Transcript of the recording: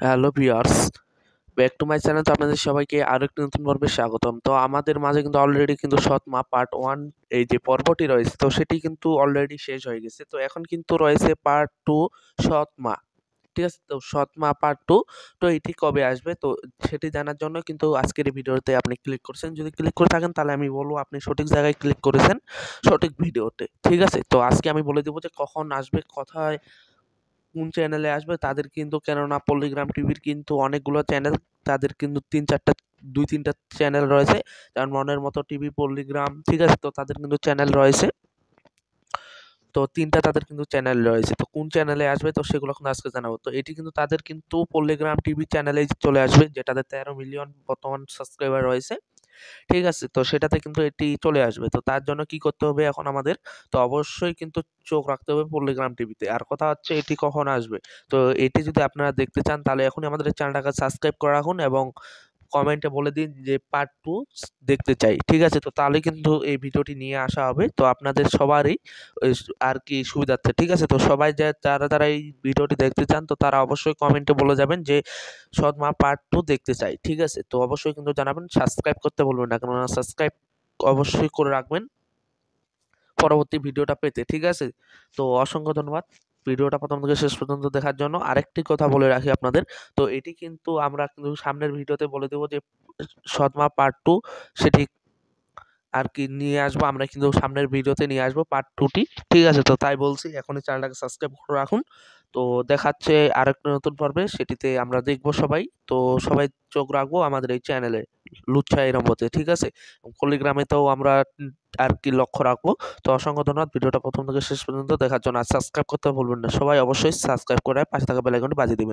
Hello viewers, back to my channel. তো আপনাদের সবাইকে আরো একটি নতুন পর্বে স্বাগতম। তো আমাদের মাঝে কিন্তু অলরেডি কিন্তু সৎমা পার্ট 1 এই যে পর্বটি রয়েছে, তো সেটি কিন্তু অলরেডি শেষ হয়ে গেছে। তো এখন কিন্তু রয়েছে পার্ট 2 সৎমা। ঠিক আছে? তো সৎমা পার্ট 2, তো এটি কবে আসবে? তো সেটি জানার জন্য কিন্তু আজকের এই ভিডিওতে আপনি ক্লিক করছেন। যদি ক্লিক করে থাকেন তাহলে আমি বলব আপনি সঠিক জায়গায় ক্লিক করেছেন, সঠিক ভিডিওতে। ঠিক আছে? তো আজকে আমি বলে দেব যে কখন আসবে, কোথায়, কোন চ্যানেলে আসবে তাদের কিন্তু, কেননা পল্লীগ্রাম টিভির কিন্তু অনেকগুলো চ্যানেল, তাদের কিন্তু ৩-৪টা ২-৩টা চ্যানেল রয়েছে। যেমন মনের মতো টিভি, পল্লীগ্রাম, ঠিক আছে? তো তাদের কিন্তু চ্যানেল রয়েছে। তো ৩টা তাদের কিন্তু চ্যানেল রয়েছে। তো কোন চ্যানেলে আসবে তো সেগুলো কিন্তু আজকে জানাবো। তো এটি কিন্তু তাদের কিন্তু পল্লীগ্রাম টিভি চ্যানেলেই চলে আসবে, যেটাতে ১৩ মিলিয়ন বর্তমান সাবস্ক্রাইবার রয়েছে। ঠিক আছে? তো সেটাতে কিন্তু এটি চলে আসবে। তো তার জন্য কি করতে হবে এখন আমাদের? তো অবশ্যই কিন্তু চোখ রাখতে হবে পল্লীগ্রাম টিভিতে। আর কথা হচ্ছে এটি কখন আসবে? তো এটি যদি আপনারা দেখতে চান তাহলে এখনই আমাদের এই চ্যানেলটাকে সাবস্ক্রাইব করে রাখুন এবং কমেন্টে বলে দিন যে পার্ট 2 দেখতে চাই। ঠিক আছে? তো তাহলে কিন্তু এই ভিডিওটি নিয়ে আসা হবে। তো আপনাদের সবারই আর কি সুবিধার্থে। ঠিক আছে? তো সবাই যারা এই ভিডিওটি দেখতে চান তো তারা অবশ্যই কমেন্টে বলে যাবেন যে সৎমা পার্ট 2 দেখতে চাই। ঠিক আছে? তো অবশ্যই কিন্তু জানাবেন, সাবস্ক্রাইব করতে ভুলবেন না। কেননা সাবস্ক্রাইব অবশ্যই করে রাখবেন পরবর্তী ভিডিওটা পেতে। ঠিক আছে? তো অসংখ্য ধন্যবাদ ভিডিওটা প্রথম থেকে শেষ পর্যন্ত দেখার জন্য। আরেকটি কথা বলে রাখি আপনাদের, তো এটি কিন্তু আমরা কিন্তু সামনের ভিডিওতে বলে দেব যে সৎমা পার্ট 2 সেটি আর কি নিয়ে আসবো। আমরা কিন্তু সামনের ভিডিওতে নিয়ে আসবো পার্ট 2 টি। ঠিক আছে? তো তাই বলছি এখনই চ্যানেলটাকে সাবস্ক্রাইব করে রাখুন। তো দেখা হচ্ছে আরেকটা নতুন পর্বে, সেটিতে আমরা দেখব সবাই। তো সবাই চোখ রাখবো আমাদের এই চ্যানেলে, লুচ্ছা এরমতে। ঠিক আছে? পল্লীগ্রামেতেও আমরা আর কি লক্ষ্য রাখবো। তো অসংখ্য ধন্যবাদ ভিডিওটা প্রথম থেকে শেষ পর্যন্ত দেখার জন্য। আর সাবস্ক্রাইব করতে ভুলবেন না। সবাই অবশ্যই সাবস্ক্রাইব করে পাশে থাকা বেল আইকনটি বাজিয়ে দিবেন।